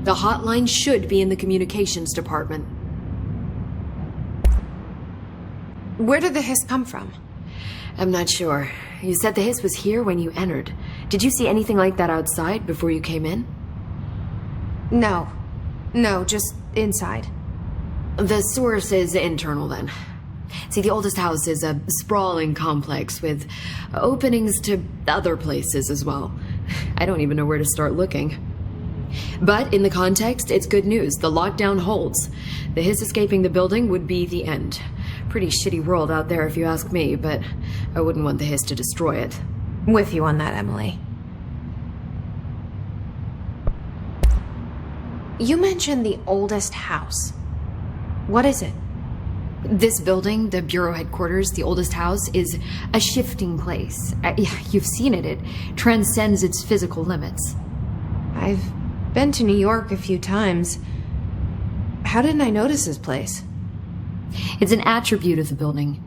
The hotline should be in the communications department. Where did the hiss come from? I'm not sure. You said the hiss was here when you entered. Did you see anything like that outside before you came in? No, just inside. The source is internal then. See, the oldest house is a sprawling complex with openings to other places as well. I don't even know where to start looking. But in the context, it's good news. The lockdown holds. The hiss escaping the building would be the end. Pretty shitty world out there if you ask me, but I wouldn't want the hiss to destroy it. With you on that, Emily. You mentioned the oldest house. What is it? This building, the bureau headquarters, the oldest house, is a shifting place. You've seen it. It transcends its physical limits. I've been to New York a few times. How didn't I notice this place? It's an attribute of the building.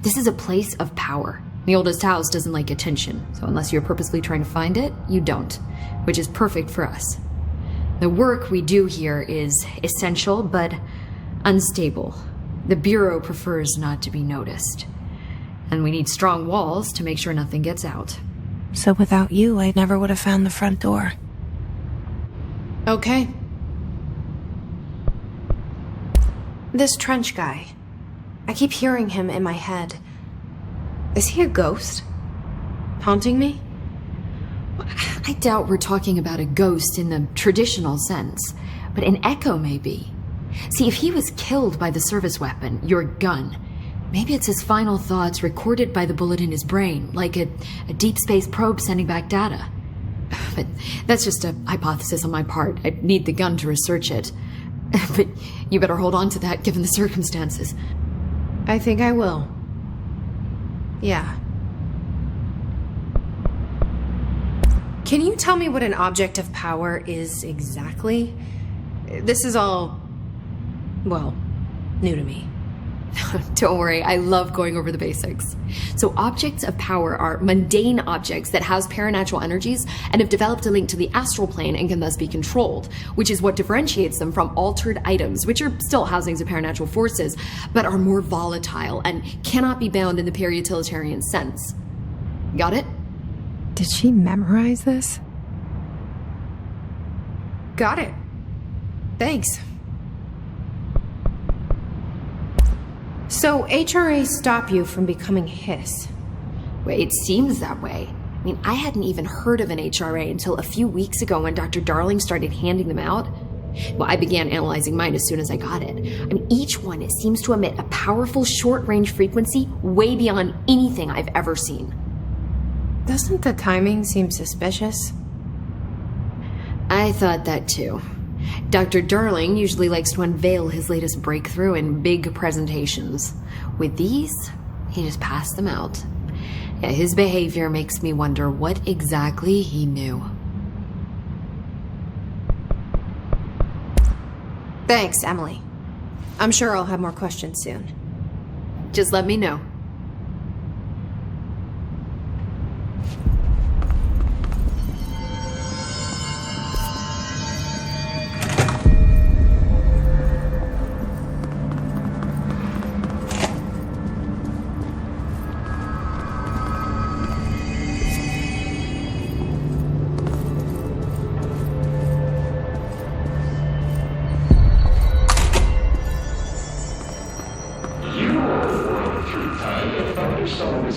This is a place of power. The oldest house doesn't like attention, so unless you're purposely trying to find it, you don't, which is perfect for us. The work we do here is essential, but unstable. The Bureau prefers not to be noticed. And we need strong walls to make sure nothing gets out. So without you, I never would have found the front door. Okay. This Trench guy. I keep hearing him in my head. Is he a ghost? Haunting me? I doubt we're talking about a ghost in the traditional sense, but an echo maybe. See, if he was killed by the service weapon, your gun, maybe it's his final thoughts recorded by the bullet in his brain, like a deep space probe sending back data. But that's just a hypothesis on my part. I need the gun to research it. But you better hold on to that given the circumstances. I think I will. Yeah. Can you tell me what an object of power is exactly? This is all, well, new to me. Don't worry, I love going over the basics. So objects of power are mundane objects that house paranatural energies and have developed a link to the astral plane and can thus be controlled, which is what differentiates them from altered items, which are still housings of paranatural forces, but are more volatile and cannot be bound in the peri-utilitarian sense. Got it? Did she memorize this? Got it. Thanks. So HRA stop you from becoming Hiss? Well, it seems that way. I mean, I hadn't even heard of an HRA until a few weeks ago when Dr. Darling started handing them out. Well, I began analyzing mine as soon as I got it. I mean, each one, it seems to emit a powerful short-range frequency way beyond anything I've ever seen. Doesn't the timing seem suspicious? I thought that too. Dr. Darling usually likes to unveil his latest breakthrough in big presentations. With these, he just passed them out. Yeah, his behavior makes me wonder what exactly he knew. Thanks, Emily. I'm sure I'll have more questions soon. Just let me know.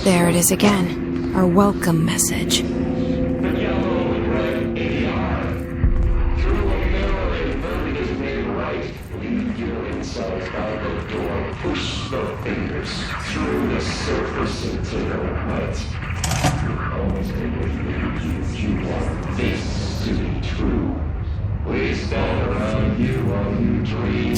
There it is again, our welcome message. Push the fingers through the surface into the light. Your always been with you. You want this to be true. We stand around you while you dream.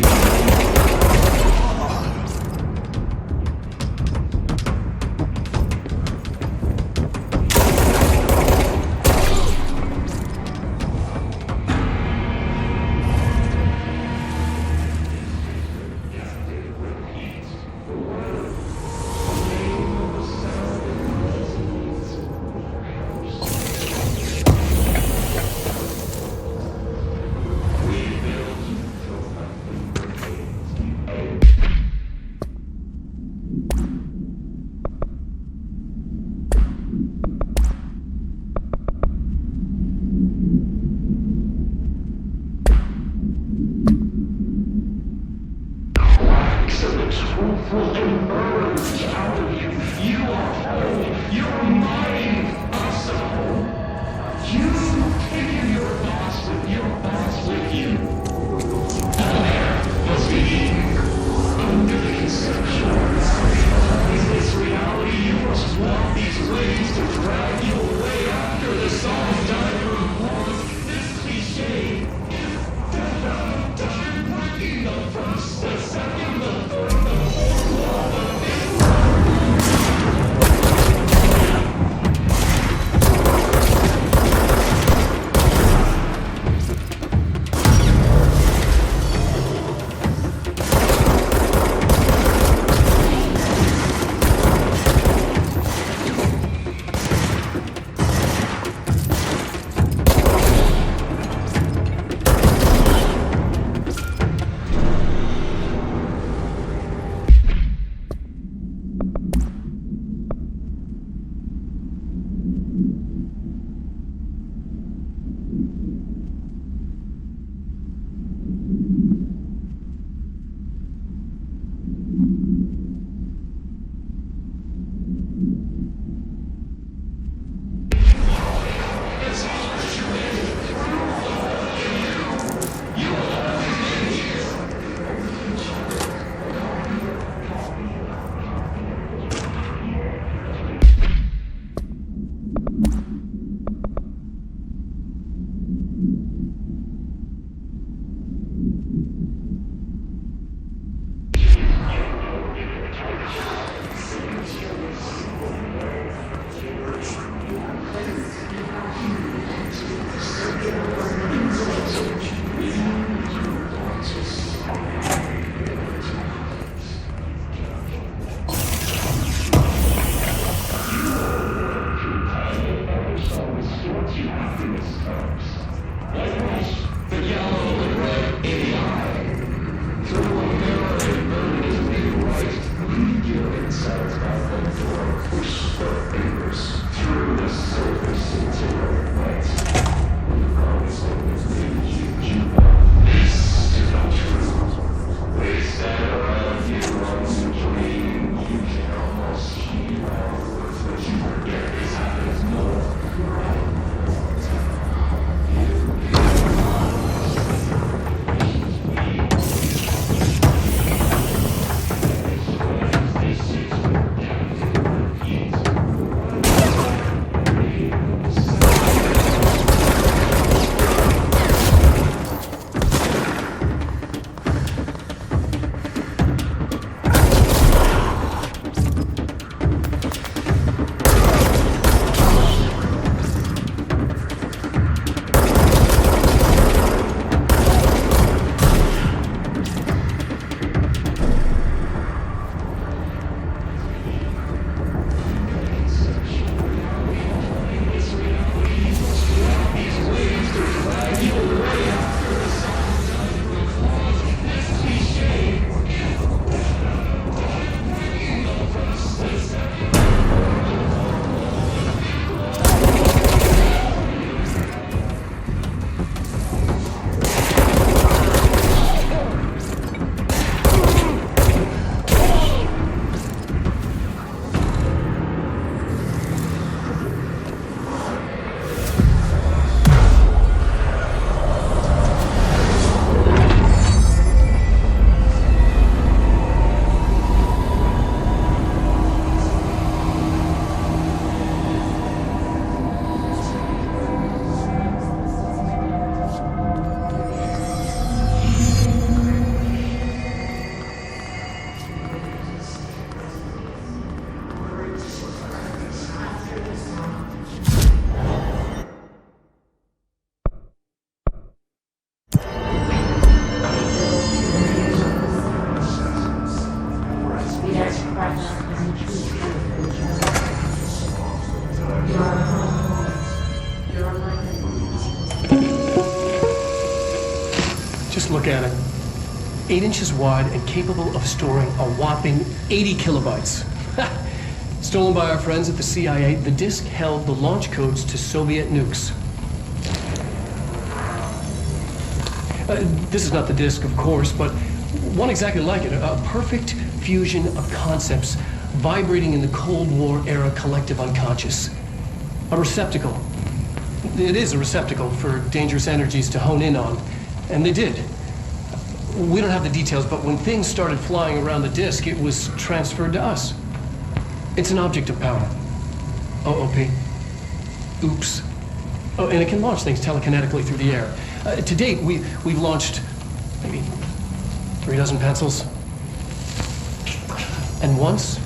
Just look at it. 8 inches wide and capable of storing a whopping 80 kilobytes. Stolen by our friends at the CIA, the disk held the launch codes to Soviet nukes. This is not the disk, of course, but one exactly like it. A perfect fusion of concepts vibrating in the Cold War era collective unconscious. A receptacle. It is a receptacle for dangerous energies to hone in on. And they did. We don't have the details, but when things started flying around the disk, it was transferred to us. It's an object of power. OOP. Oops. Oh, and it can launch things telekinetically through the air. To date, we've launched maybe 3 dozen pencils. And once,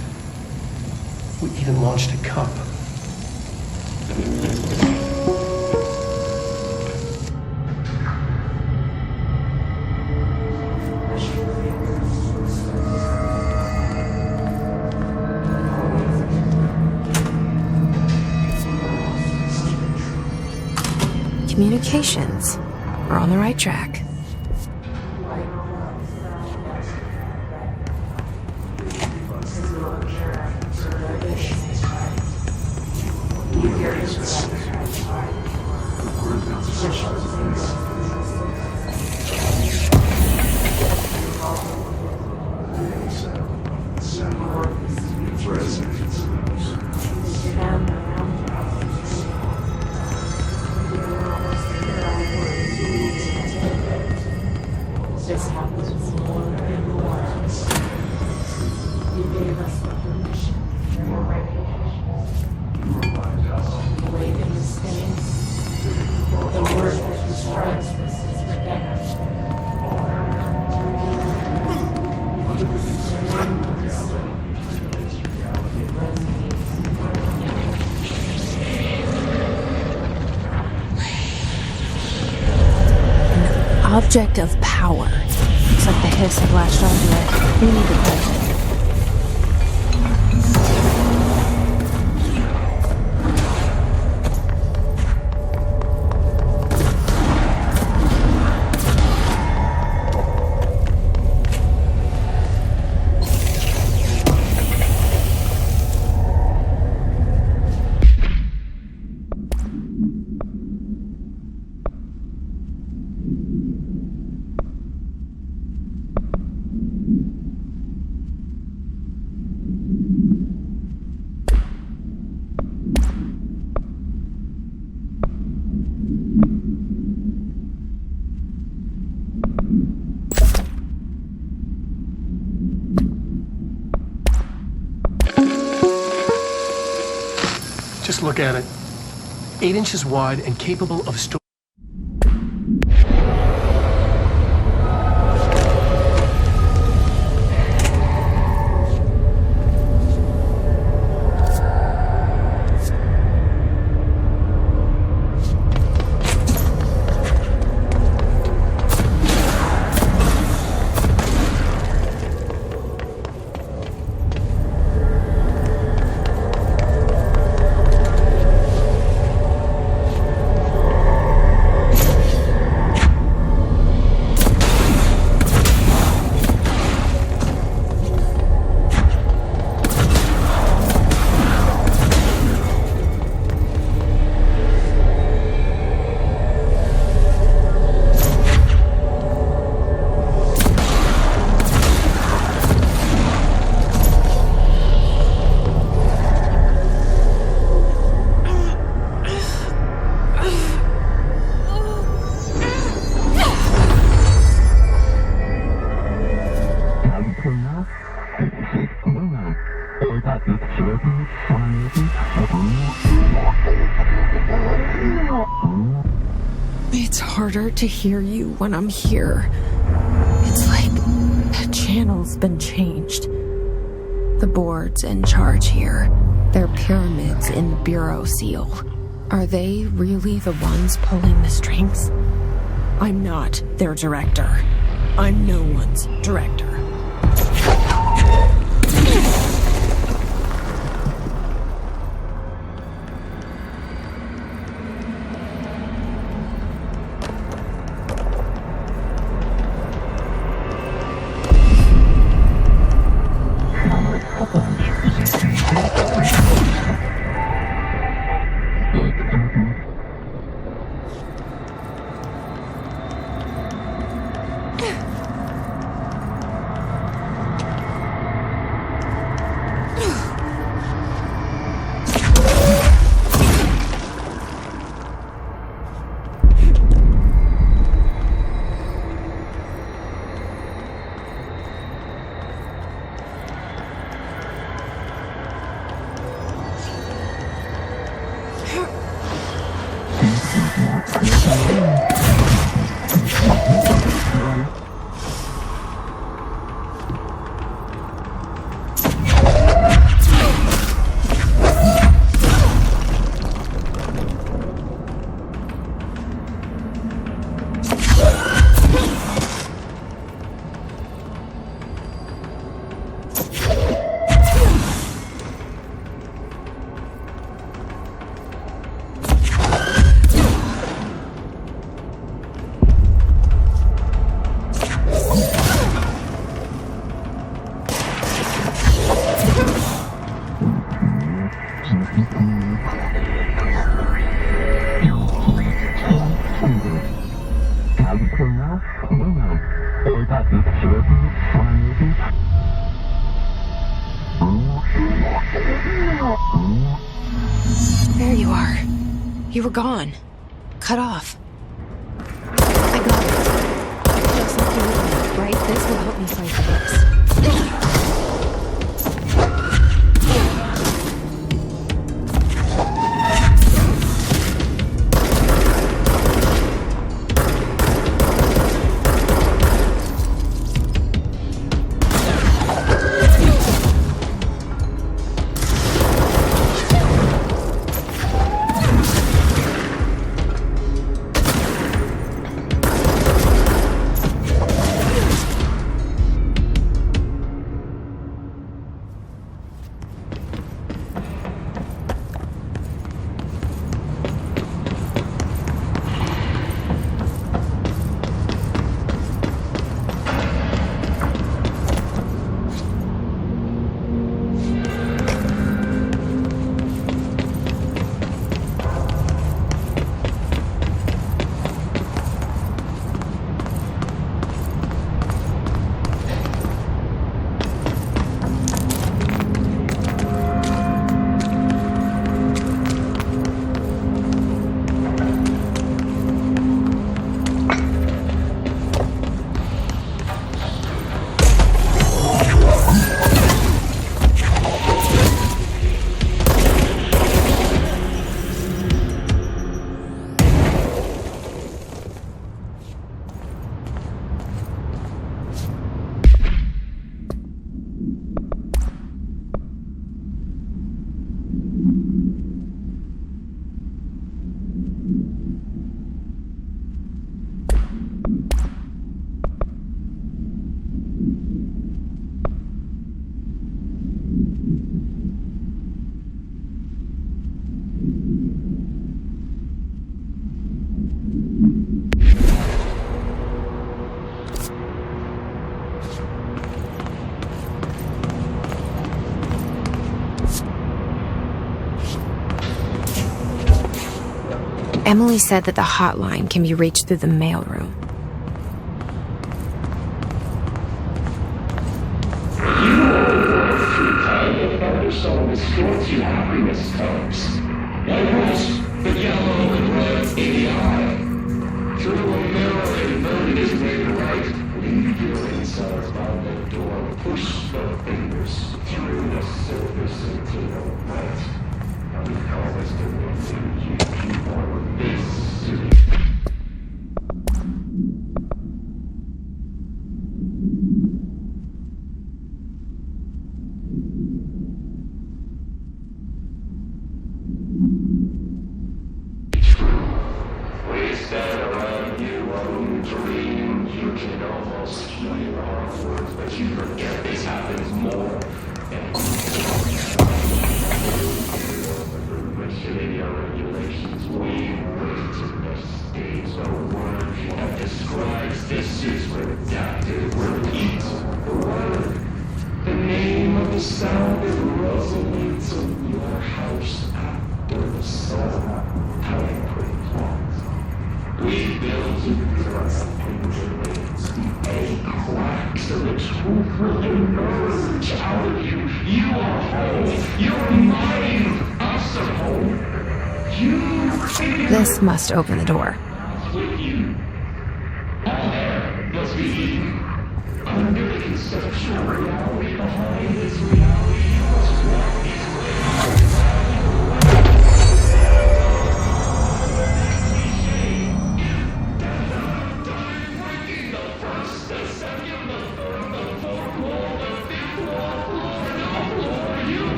we even launched a cup. Communications. We're on the right track. This happens more and more. You gave us the permission. Your reputation. Waiting mistakes. The word that describes this is redemption. Object of power. Looks like the hiss had latched onto it. We need to close it. Just look at it. 8 inches wide and capable of storing. It's harder to hear you when I'm here. It's like the channel's been changed. The board's in charge here. They're pyramids in the Bureau seal. Are they really the ones pulling the strings? I'm not their director. I'm no one's director. There you are. You were gone. Cut off. I got it. Just like you were, right? This will help me fight this. Emily said that the hotline can be reached through the mailroom. So distorts your happiness comes. Like rose, the yellow and red in the eye. Through a mirror inverted is made right. Leave your insides by the door. Push the fingers through the surface into the light. And because the one you want this to be. This must open the door.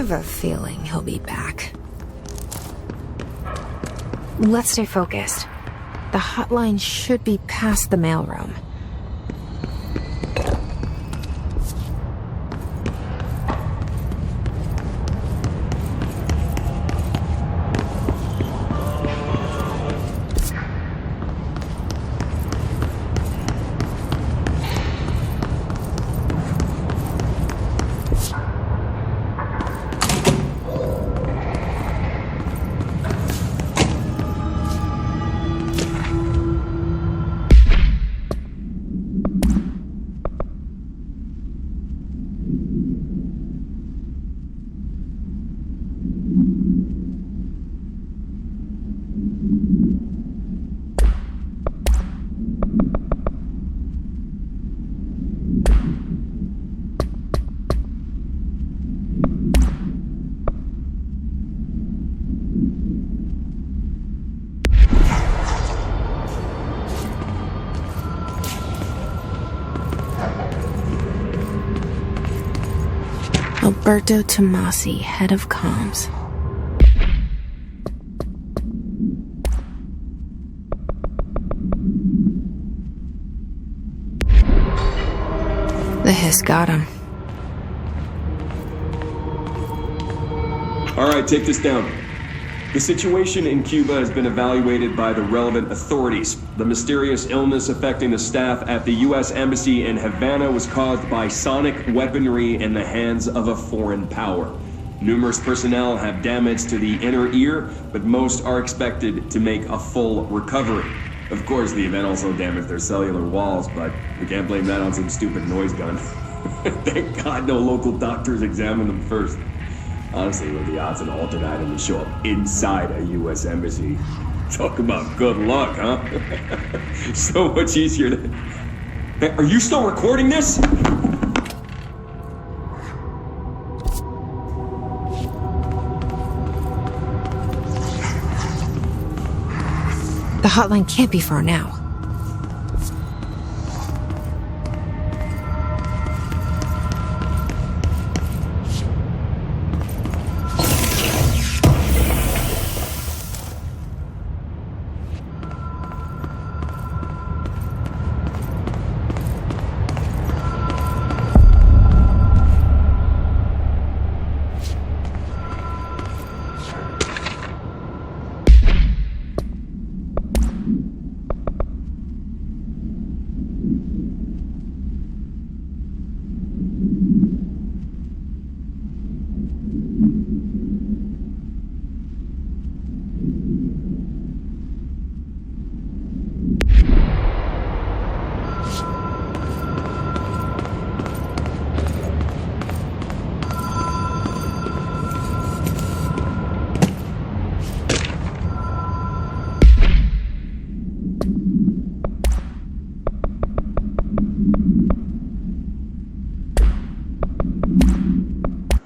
have a feeling he'll be back. Let's stay focused. The hotline should be past the mailroom. Alberto Tomasi, head of comms. The hiss got him. All right, take this down. The situation in Cuba has been evaluated by the relevant authorities. The mysterious illness affecting the staff at the U.S. Embassy in Havana was caused by sonic weaponry in the hands of a foreign power. Numerous personnel have damage to the inner ear, but most are expected to make a full recovery. Of course, the event also damaged their cellular walls, but we can't blame that on some stupid noise gun. Thank God no local doctors examined them first. Honestly, what are the odds an alternate item would show up inside a U.S. embassy? Talk about good luck, huh? So much easier to... Hey, are you still recording this? The hotline can't be far now.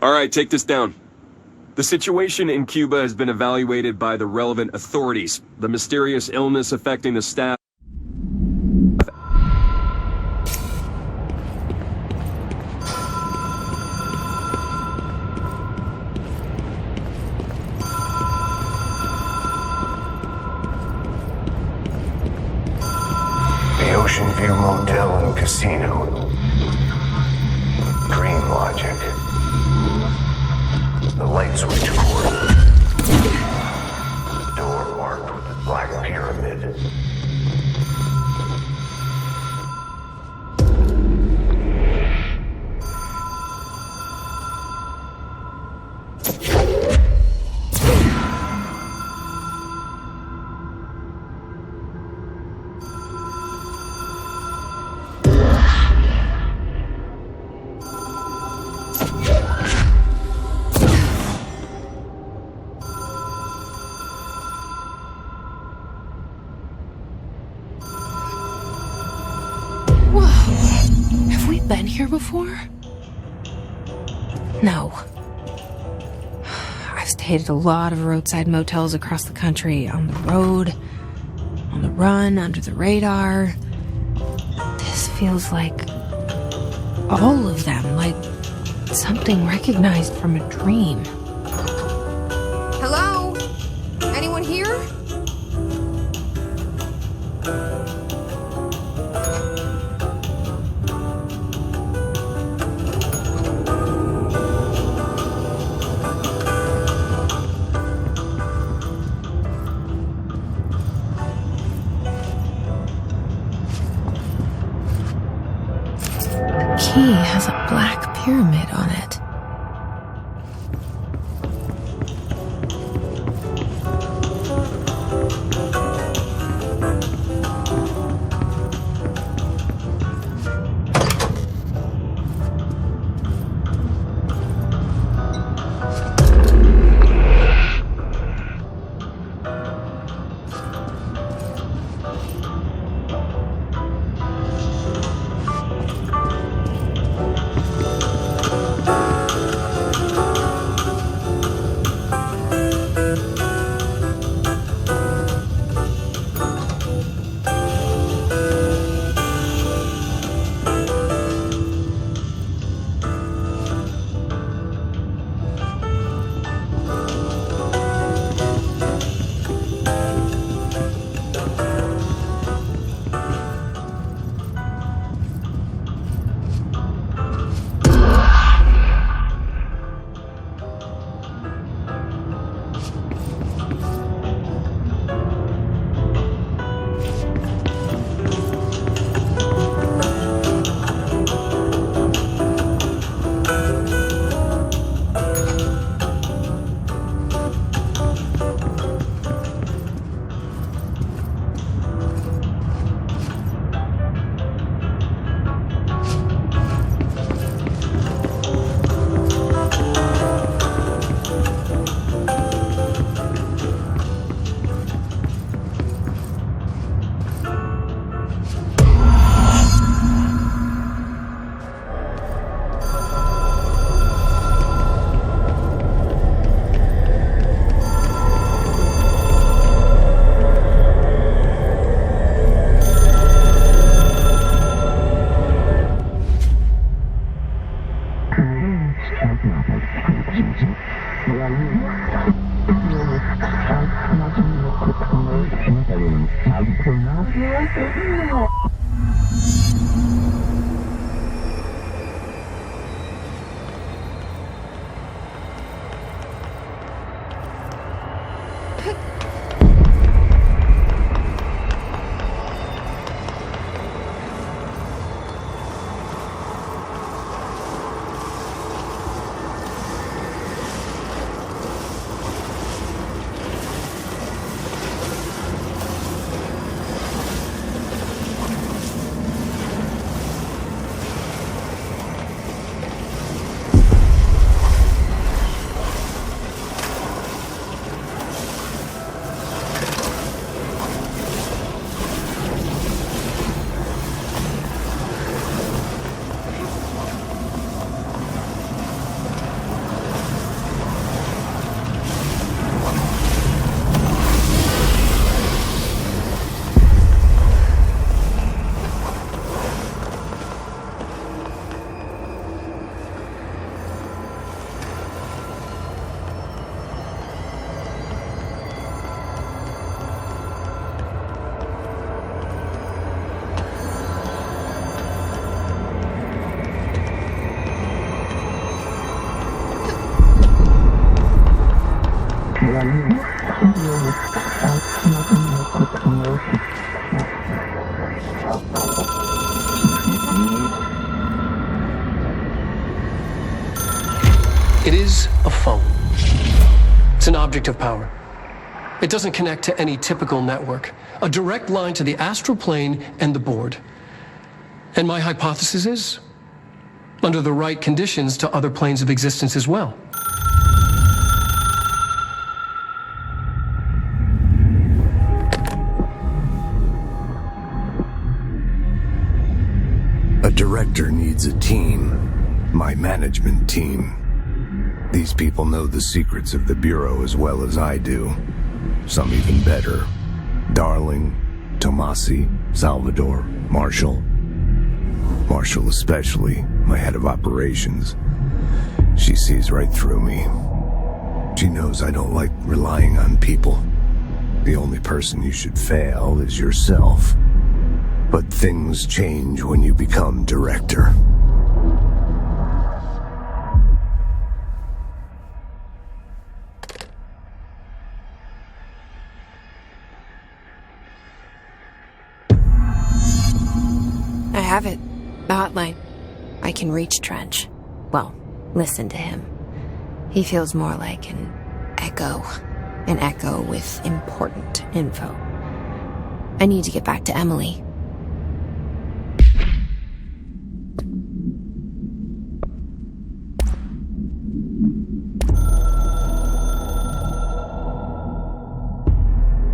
All right, take this down. The situation in Cuba has been evaluated by the relevant authorities. The mysterious illness affecting the staff... The Ocean View Motel and Casino. Green logic. The light switch cord. Door marked with the black pyramid. Been here before? No. I've stayed at a lot of roadside motels across the country, on the road, on the run, under the radar. This feels like all of them, like something recognized from a dream. Hello? Anyone here? The key has a black pyramid on it. It is a phone. It's an object of power. It doesn't connect to any typical network. A direct line to the astral plane and the board. And my hypothesis is, under the right conditions, to other planes of existence as well. A director needs a team. My management team. These people know the secrets of the Bureau as well as I do. Some even better. Darling, Tomasi, Salvador, Marshall. Marshall especially, my head of operations. She sees right through me. She knows I don't like relying on people. The only person you should fail is yourself. But things change when you become director. I have it. The hotline. I can reach Trench. Well, listen to him. He feels more like an echo. An echo with important info. I need to get back to Emily.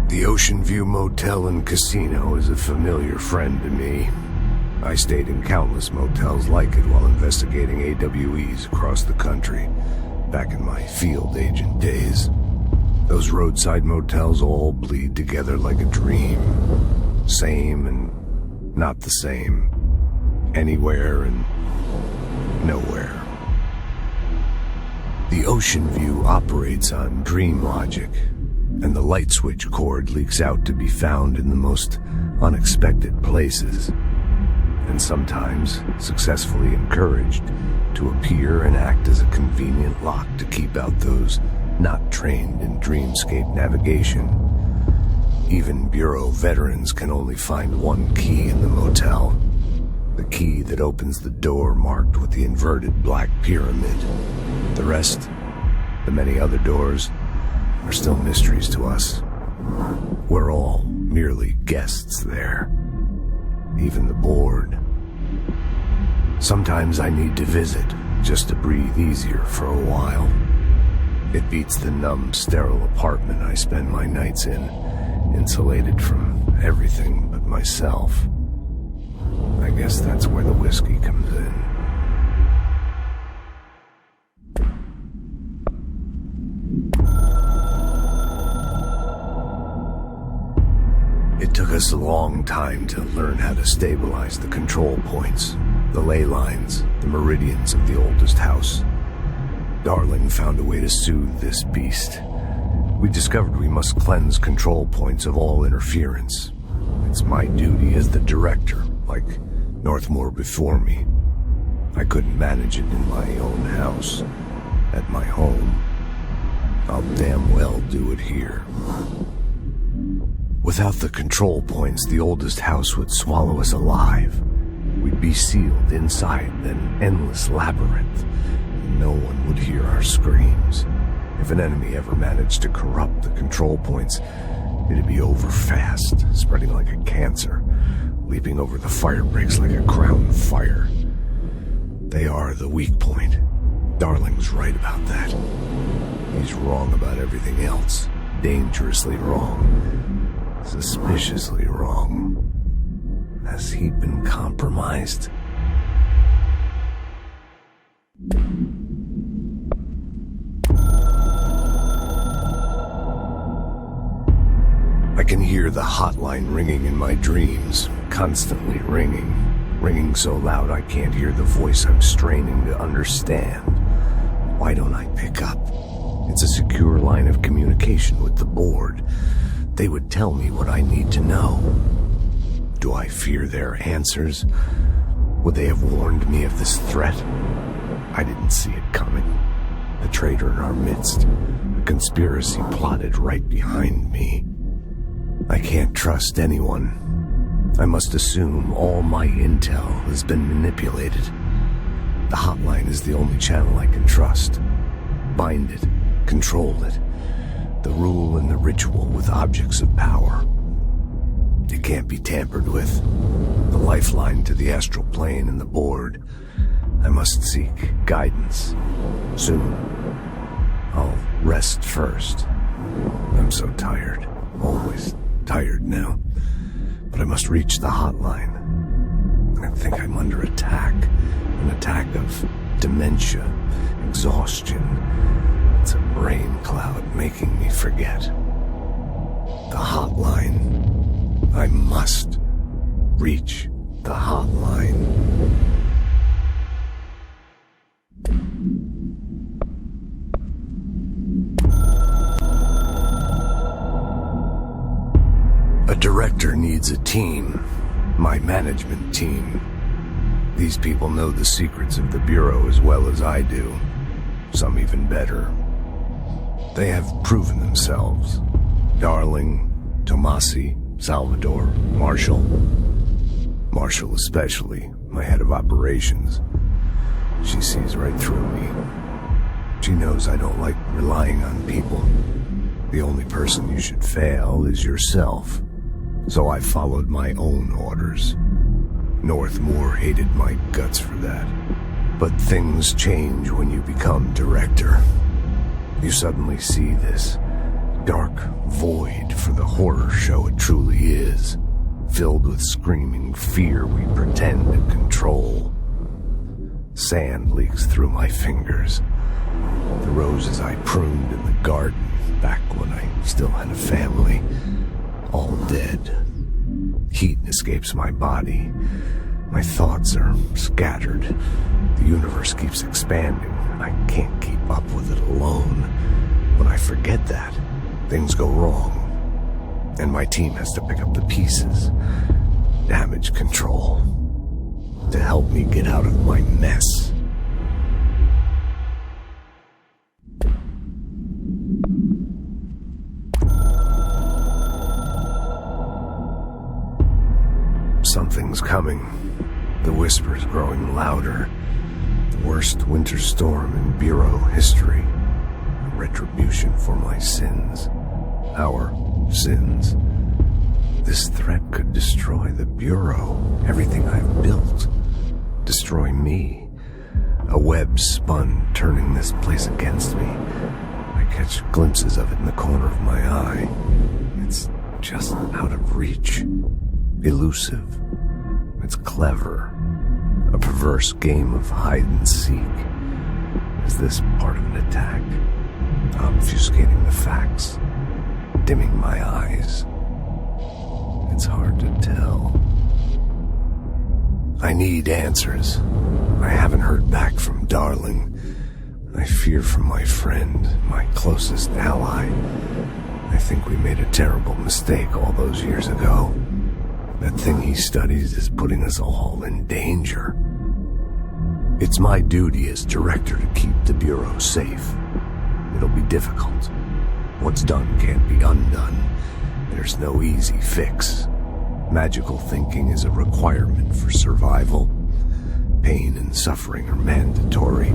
The Ocean View Motel and Casino is a familiar friend to me. I stayed in countless motels like it while investigating AWEs across the country, back in my field agent days. Those roadside motels all bleed together like a dream. Same and not the same. Anywhere and nowhere. The Ocean View operates on dream logic, and the light switch cord leaks out to be found in the most unexpected places, and sometimes successfully encouraged to appear and act as a convenient lock to keep out those not trained in dreamscape navigation. Even Bureau veterans can only find one key in the motel. The key that opens the door marked with the inverted black pyramid. The rest, the many other doors, are still mysteries to us. We're all merely guests there. Even the board. Sometimes I need to visit, just to breathe easier for a while. It beats the numb, sterile apartment I spend my nights in, insulated from everything but myself. I guess that's where the whiskey comes in. It took us a long time to learn how to stabilize the control points, the ley lines, the meridians of the oldest house. Darling found a way to soothe this beast. We discovered we must cleanse control points of all interference. It's my duty as the director, like Northmore before me. I couldn't manage it in my own house, at my home. I'll damn well do it here. Without the control points, the oldest house would swallow us alive. We'd be sealed inside an endless labyrinth, and no one would hear our screams. If an enemy ever managed to corrupt the control points, it'd be over fast, spreading like a cancer, leaping over the fire breaks like a crown fire. They are the weak point. Darling's right about that. He's wrong about everything else. Dangerously wrong. Suspiciously wrong. Has he been compromised? I can hear the hotline ringing in my dreams, constantly ringing. Ringing so loud I can't hear the voice I'm straining to understand. Why don't I pick up? It's a secure line of communication with the board. They would tell me what I need to know. Do I fear their answers? Would they have warned me of this threat? I didn't see it coming. The traitor in our midst. A conspiracy plotted right behind me. I can't trust anyone. I must assume all my intel has been manipulated. The hotline is the only channel I can trust. Bind it, control it. The rule and the ritual with objects of power. It can't be tampered with. The lifeline to the astral plane and the board. I must seek guidance. Soon. I'll rest first. I'm so tired. Always tired now. But I must reach the hotline. I think I'm under attack. An attack of dementia, exhaustion. It's a brain cloud making me forget. The hotline. I must reach the hotline. director needs a team. My management team. These people know the secrets of the Bureau as well as I do. Some even better. They have proven themselves. Darling, Tomasi, Salvador, Marshall. Marshall especially, my head of operations. She sees right through me. She knows I don't like relying on people. The only person you should fail is yourself. So I followed my own orders. Northmore hated my guts for that. But things change when you become director. You suddenly see this dark void for the horror show it truly is, filled with screaming fear we pretend to control. Sand leaks through my fingers. The roses I pruned in the garden back when I still had a family, all dead. Heat escapes my body. My thoughts are scattered. The universe keeps expanding. I can't keep up with it alone. When I forget that, things go wrong. And my team has to pick up the pieces. Damage control. To help me get out of my mess. Something's coming. The whispers growing louder. The worst winter storm in Bureau history. A retribution for my sins. Our sins. This threat could destroy the Bureau, everything I've built. Destroy me. A web spun, turning this place against me. I catch glimpses of it in the corner of my eye. It's just out of reach. Elusive. It's clever. A perverse game of hide and seek. Is this part of an attack? Obfuscating the facts. Dimming my eyes. It's hard to tell. I need answers. I haven't heard back from Darling. I fear for my friend, my closest ally. I think we made a terrible mistake all those years ago. That thing he studies is putting us all in danger. It's my duty as director to keep the Bureau safe. It'll be difficult. What's done can't be undone. There's no easy fix. Magical thinking is a requirement for survival. Pain and suffering are mandatory.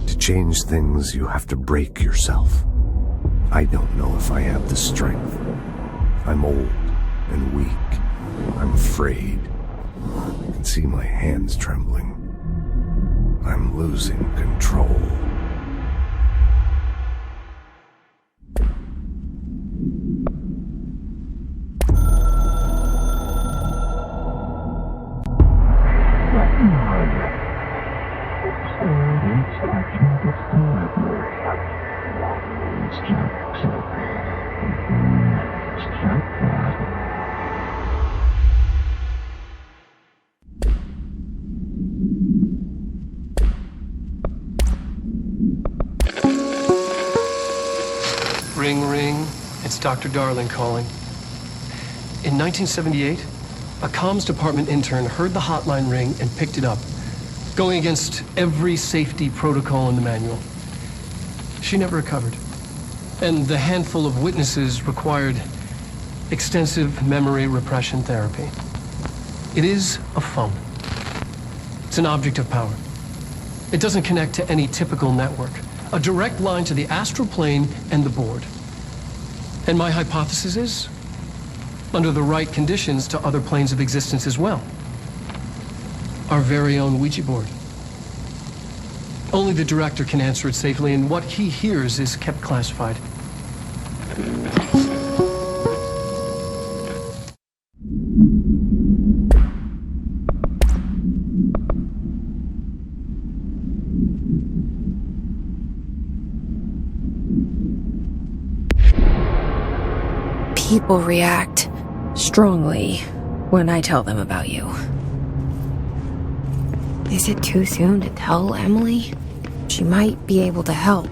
To change things, you have to break yourself. I don't know if I have the strength. I'm old and weak. I'm afraid. I can see my hands trembling. I'm losing control. Ring, ring. It's Dr. Darling calling. In 1978, a comms department intern heard the hotline ring and picked it up, going against every safety protocol in the manual. She never recovered, and the handful of witnesses required extensive memory repression therapy. It is a phone. It's an object of power. It doesn't connect to any typical network. A direct line to the astral plane and the board. And my hypothesis is, under the right conditions, to other planes of existence as well. Our very own Ouija board. Only the director can answer it safely, and what he hears is kept classified. People react strongly when I tell them about you. Is it too soon to tell Emily? She might be able to help.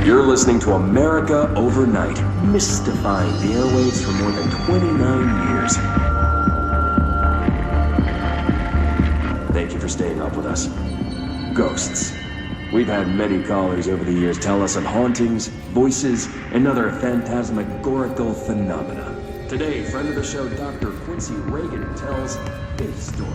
You're listening to America Overnight, mystifying the airwaves for more than 29 years. Thank you for staying up with us. Ghosts. We've had many callers over the years tell us of hauntings, voices, and other phantasmagorical phenomena. Today, friend of the show, Dr. Quincy Reagan, tells his story.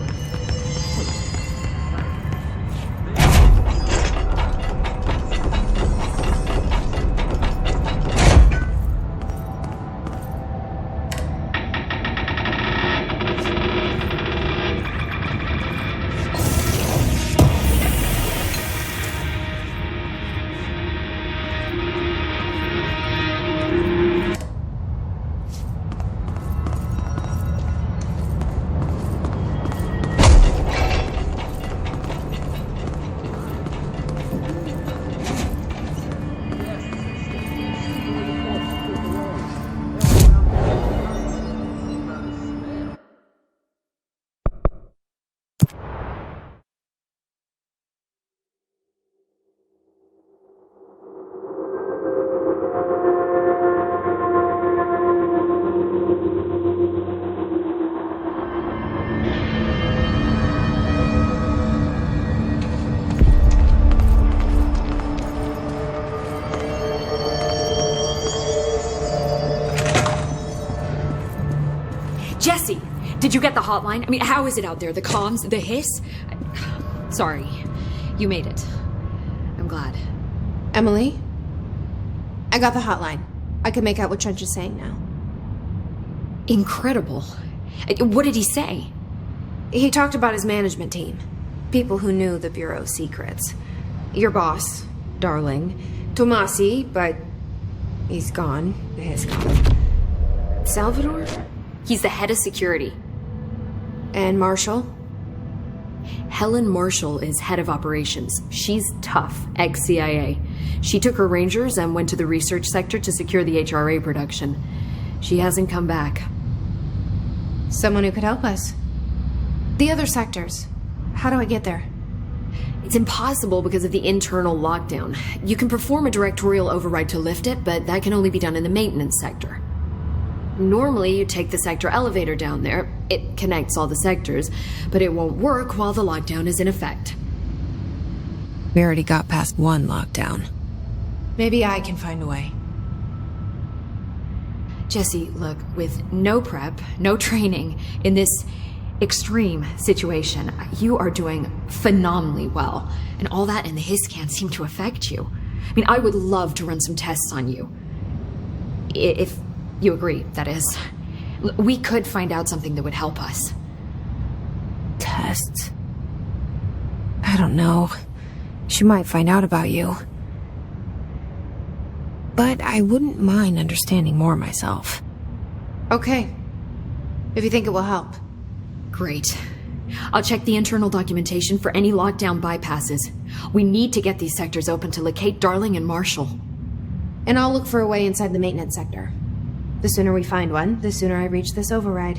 Jesse, did you get the hotline? I mean, how is it out there? The comms, the hiss? Sorry, you made it. I'm glad. Emily? I got the hotline. I can make out what Trench is saying now. Incredible. What did he say? He talked about his management team. People who knew the Bureau's secrets. Your boss, Darling. Tomasi, but he's gone. His gone. Salvador? He's the head of security. And Marshall? Helen Marshall is head of operations. She's tough, ex-CIA. She took her Rangers and went to the research sector to secure the HRA production. She hasn't come back. Someone who could help us. The other sectors. How do I get there? It's impossible because of the internal lockdown. You can perform a directorial override to lift it, but that can only be done in the maintenance sector. Normally, you take the sector elevator down there. It connects all the sectors, but it won't work while the lockdown is in effect. We already got past one lockdown. Maybe I can find a way. Jesse, look, with no prep, no training, in this extreme situation, you are doing phenomenally well. And all that and the hiss can't seem to affect you. I mean, I would love to run some tests on you. If you agree, that is. We could find out something that would help us. Tests? I don't know. She might find out about you. But I wouldn't mind understanding more myself. Okay. If you think it will help. Great. I'll check the internal documentation for any lockdown bypasses. We need to get these sectors open to locate Darling and Marshall. And I'll look for a way inside the maintenance sector. The sooner we find one, the sooner I reach this override.